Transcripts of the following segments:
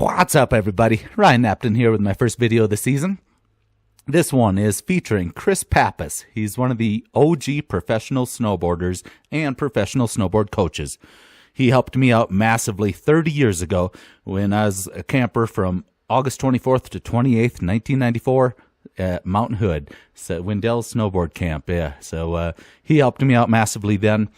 What's up, everybody? Ryan Knapton here with my first video of the season. This one is featuring Chris Pappas. He's one of the OG professional snowboarders and professional snowboard coaches. He helped me out massively 30 years ago when I was a camper from August 24th to 28th, 1994 at Mountain Hood, so Wendell's snowboard camp. Yeah, so he helped me out massively then.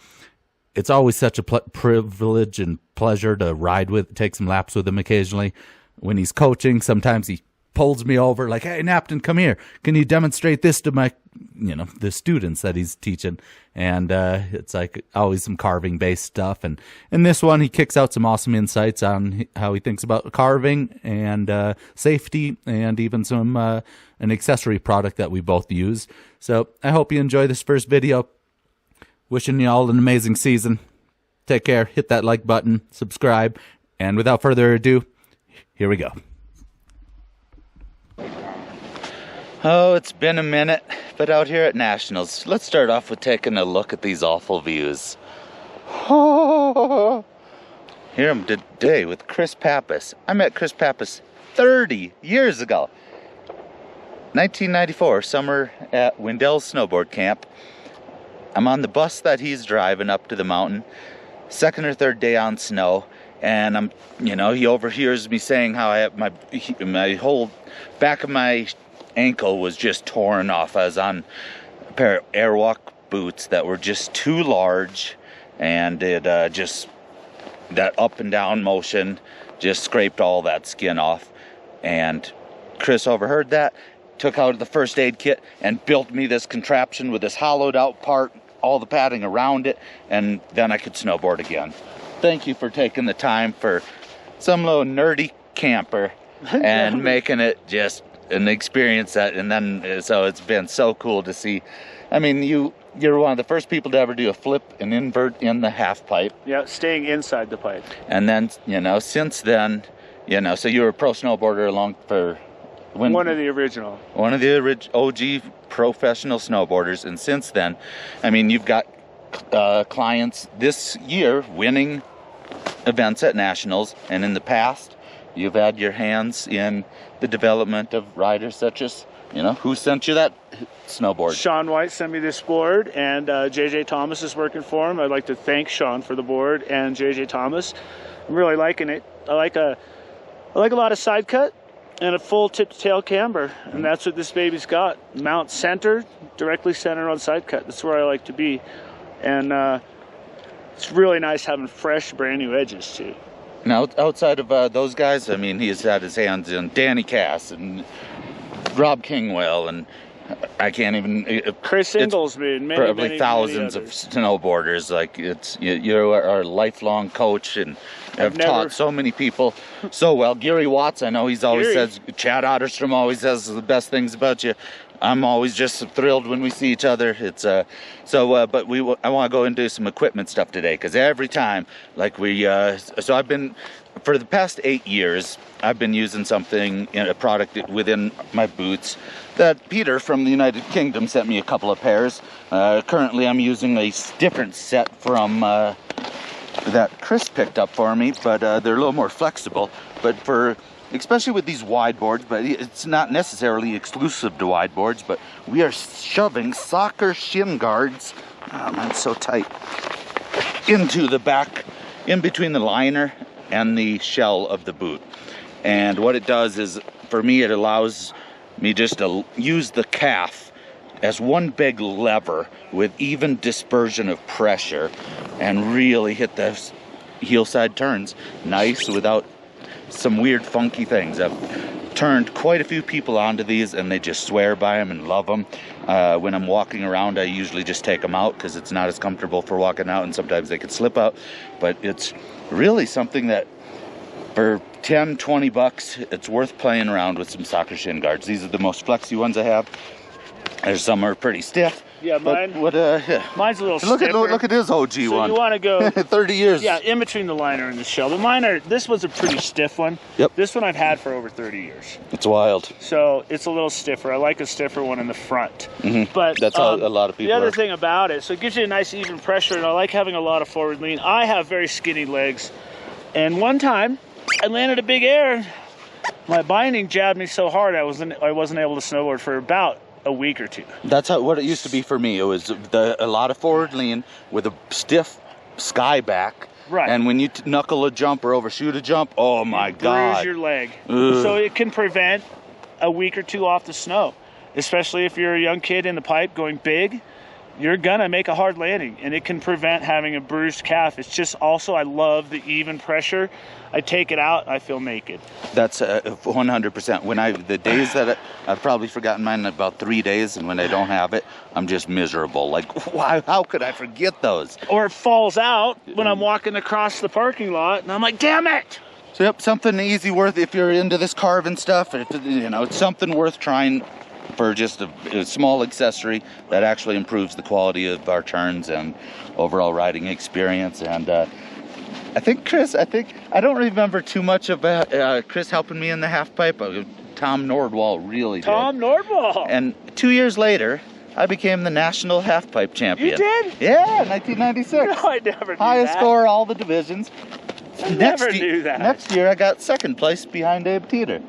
It's always such a privilege and pleasure to ride with, take some laps with him occasionally. When he's coaching, sometimes he pulls me over like, "Hey, Knapton, come here. Can you demonstrate this to my, the students that he's teaching?" And it's like always some carving-based stuff. And in this one, he kicks out some awesome insights on how he thinks about carving and safety, and even some an accessory product that we both use. So I hope you enjoy this first video. Wishing you all an amazing season. Take care. Hit that like button. Subscribe. And without further ado, here we go. Oh, it's been a minute, but out here at Nationals, let's start off with taking a look at these awful views. Oh, here I'm today with Chris Pappas. I met Chris Pappas 30 years ago. 1994, summer at Wendell's snowboard camp. I'm on the bus that he's driving up to the mountain, second or third day on snow, and I'm, he overhears me saying how I have my whole back of my ankle was just torn off. I was on a pair of Airwalk boots that were just too large, and it just, that up and down motion just scraped all that skin off. And Chris overheard that, took out the first aid kit and built me this contraption with this hollowed out part, all the padding around it, and then I could snowboard again. Thank you for taking the time for some little nerdy camper and making it just an experience that, and then so it's been so cool to see. I mean, you're one of the first people to ever do a flip and invert in the half pipe. Yeah, staying inside the pipe. And then, since then, so you were a pro snowboarder along for one of the original OG professional snowboarders, and since then, I mean, you've got clients this year winning events at Nationals, and in the past, you've had your hands in the development of riders such as, who sent you that snowboard? Sean White sent me this board, and JJ Thomas is working for him. I'd like to thank Sean for the board and JJ Thomas. I'm really liking it. I like a lot of side cut and a full tip to tail camber, and that's what this baby's got. Mount center, directly centered on side cut. That's where I like to be, and it's really nice having fresh, brand new edges too. Now, outside of those guys, I mean, he's had his hands in Danny Cass and Rob Kingwell, and I can't even. Chris Inglesby, probably thousands of snowboarders. Like, you're a lifelong coach and have taught so many people so well. Gary Watts, I know he's always says. Chad Otterstrom always says the best things about you. I'm always just thrilled when we see each other. It's but I want to go into some equipment stuff today, because every time, like so I've been, for the past 8 years, I've been using something in a product within my boots that Peter from the United Kingdom sent me a couple of pairs. Currently, I'm using a different set from that Chris picked up for me, but they're a little more flexible. But especially with these wide boards, but it's not necessarily exclusive to wide boards, but we are shoving soccer shin guards, oh man, it's so tight, into the back, in between the liner and the shell of the boot. And what it does is, for me, it allows me just to use the calf as one big lever with even dispersion of pressure and really hit the heel side turns nice without some weird funky things. I've turned quite a few people onto these, and they just swear by them and love them. When I'm walking around, I usually just take them out because it's not as comfortable for walking out, and sometimes they could slip out. But it's really something that for 10, 20 bucks, it's worth playing around with some soccer shin guards. These are the most flexy ones I have. There's some are pretty stiff. Yeah, mine. Mine's a little stiffer. Look at his OG one. So you want to go 30 years. Yeah, in between the liner and the shell. But mine this was a pretty stiff one. Yep. This one I've had for over 30 years. It's wild. So it's a little stiffer. I like a stiffer one in the front. Mm-hmm. But that's how a lot of people. The other thing about it, so it gives you a nice even pressure, and I like having a lot of forward lean. I have very skinny legs, and one time I landed a big air. My binding jabbed me so hard I wasn't able to snowboard for about a week or two. That's what it used to be for me. It was a lot of forward lean with a stiff sky back. Right. And when you knuckle a jump or overshoot a jump, oh my God. Bruise your leg. Ugh. So it can prevent a week or two off the snow, especially if you're a young kid in the pipe going big. You're gonna make a hard landing, and it can prevent having a bruised calf. It's just also, I love the even pressure. I take it out, I feel naked. That's 100%. When the days that I've probably forgotten mine in about 3 days, and when I don't have it, I'm just miserable. Like, why? How could I forget those? Or it falls out when I'm walking across the parking lot, and I'm like, damn it! So yep, something easy worth, if you're into this carving stuff, it's something worth trying for just a small accessory that actually improves the quality of our turns and overall riding experience. And I think Chris, I don't remember too much about Chris helping me in the half pipe. Tom Nordwall really did. Tom Nordwall! And 2 years later, I became the national half pipe champion. You did? Yeah, 1996. No, I never knew Highest that. score, all the divisions. I never knew that. Next year, I got second place behind Abe Teeter.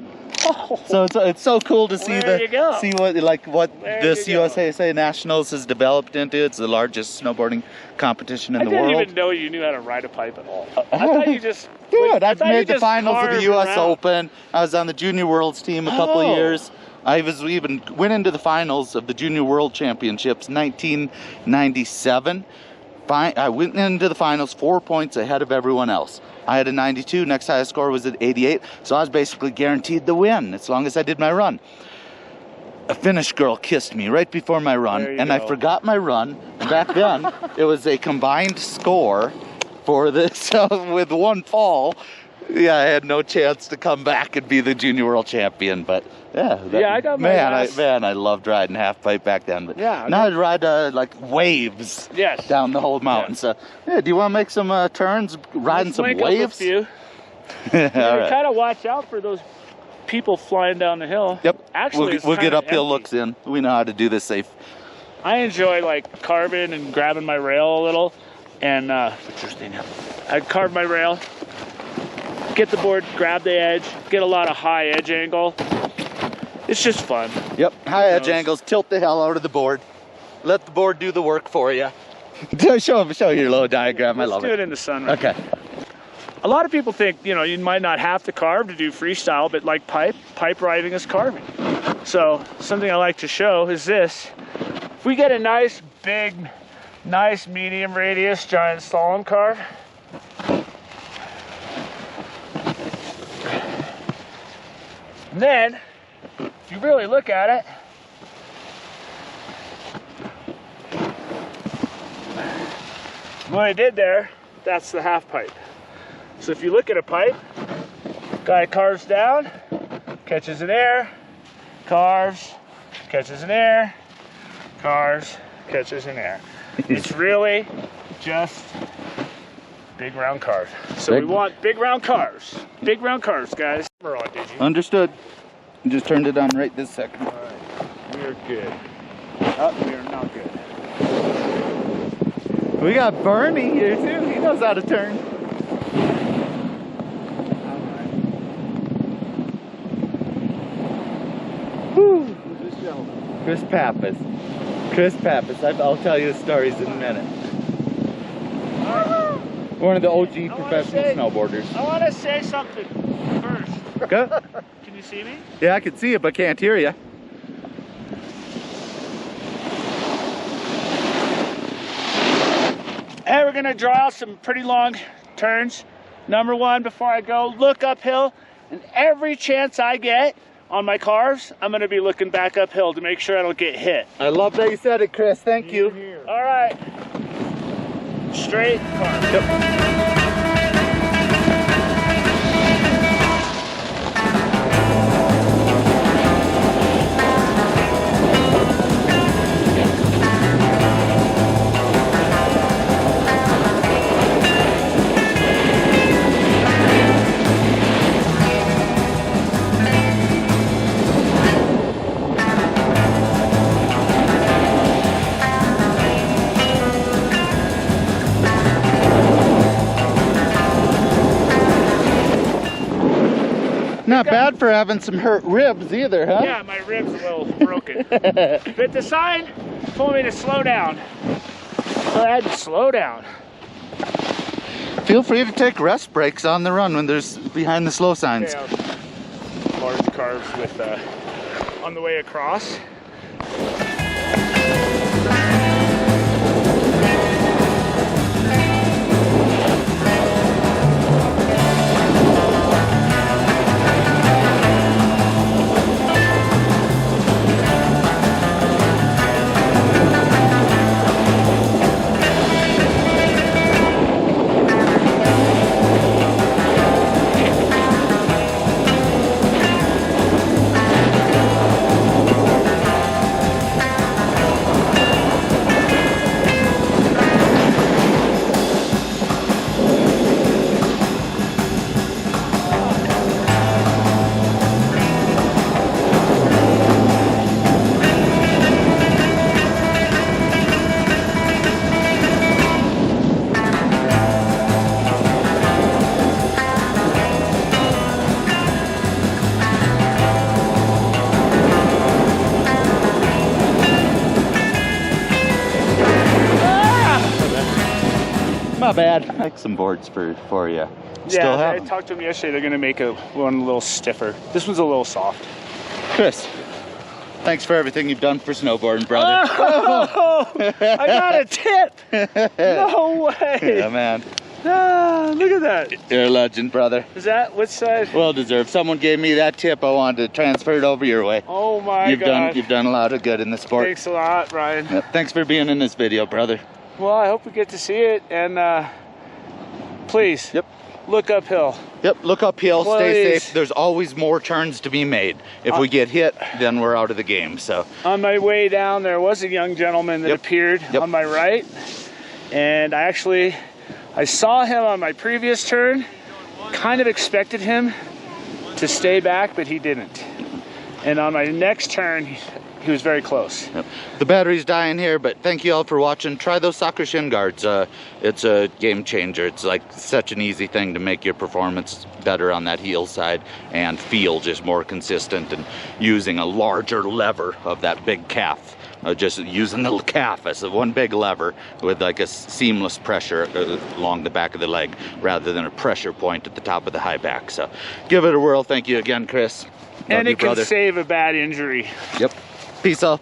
Oh. So it's so cool to see what this USASA Nationals has developed into. It's the largest snowboarding competition in the world. I didn't even know you knew how to ride a pipe at all. I thought you just... Dude, I've made the finals of the US Open. I was on the Junior Worlds team a couple of years. I went into the finals of the Junior World Championships 1997. I went into the finals 4 points ahead of everyone else. I had a 92, next highest score was at 88, so I was basically guaranteed the win as long as I did my run. A Finnish girl kissed me right before my run, and I forgot my run. Back then, it was a combined score for this, so with one fall, yeah, I had no chance to come back and be the Junior World Champion, but yeah. I got my I loved riding half pipe back then, but now I ride like waves down the whole mountain. So, yeah, do you want to make some turns riding some waves? You kind of watch out for those people flying down the hill. Yep. Actually, we'll get uphill looks in. We know how to do this safe. I enjoy like carving and grabbing my rail a little, and I carve my rail. Get the board, grab the edge, get a lot of high edge angle. It's just fun. Yep, high edge angles, tilt the hell out of the board. Let the board do the work for you. show your little diagram, I love it. Let's do it in the sun. Right okay. A lot of people think, you might not have to carve to do freestyle, but like pipe riding is carving. So something I like to show is this. If we get a nice big, nice medium radius giant slalom carve, and then, if you really look at it, what I did there, that's the half pipe. So if you look at a pipe, guy carves down, catches in air, carves, catches in air, carves, catches in air. It's really just big round carve. So we want big round carves. Big round carves, guys. We're on, did you? Understood. Just turned it on right this second. All right, we are good. Oh, we are not good. We got Bernie here too. He knows how to turn. Whew. Who's this gentleman? Chris Pappas. Chris Pappas. I'll tell you the stories in a minute. One of the OG professional snowboarders. I want to say something first. Go. Can you see me? Yeah, I can see you, but can't hear you. Hey, we're gonna draw out some pretty long turns. Number one, before I go, look uphill, and every chance I get on my carves, I'm gonna be looking back uphill to make sure I don't get hit. I love that you said it, Chris. Thank you. All right. Straight carve. Yep. Not bad for having some hurt ribs either, huh? Yeah, my ribs a little broken. But the sign told me to slow down. So I had to slow down. Feel free to take rest breaks on the run when there's behind the slow signs. Yeah, large carbs with on the way across. Not bad. Make some boards for you. Yeah, I talked to them yesterday. They're going to make one a little stiffer. This one's a little soft. Chris, thanks for everything you've done for snowboarding, brother. Oh, I got a tip. No way. Yeah, man. Ah, look at that. You're a legend, brother. Is that which side? Well deserved. Someone gave me that tip. I wanted to transfer it over your way. Oh my God. You've done a lot of good in the sport. Thanks a lot, Ryan. Yep. Thanks for being in this video, brother. Well, I hope we get to see it, and please, look uphill. Yep, look uphill, Please. Stay safe. There's always more turns to be made. If we get hit, then we're out of the game. So on my way down, there was a young gentleman that appeared on my right, and I saw him on my previous turn, kind of expected him to stay back, but he didn't. And on my next turn, he was very close. Yep. The battery's dying here, but thank you all for watching. Try those soccer shin guards. It's a game changer. It's like such an easy thing to make your performance better on that heel side and feel just more consistent, and using a larger lever of that big calf. Just using the calf as one big lever with like a seamless pressure along the back of the leg rather than a pressure point at the top of the high back. So give it a whirl. Thank you again, Chris. And Love you, it can brother. save a bad injury. Yep. Peace out.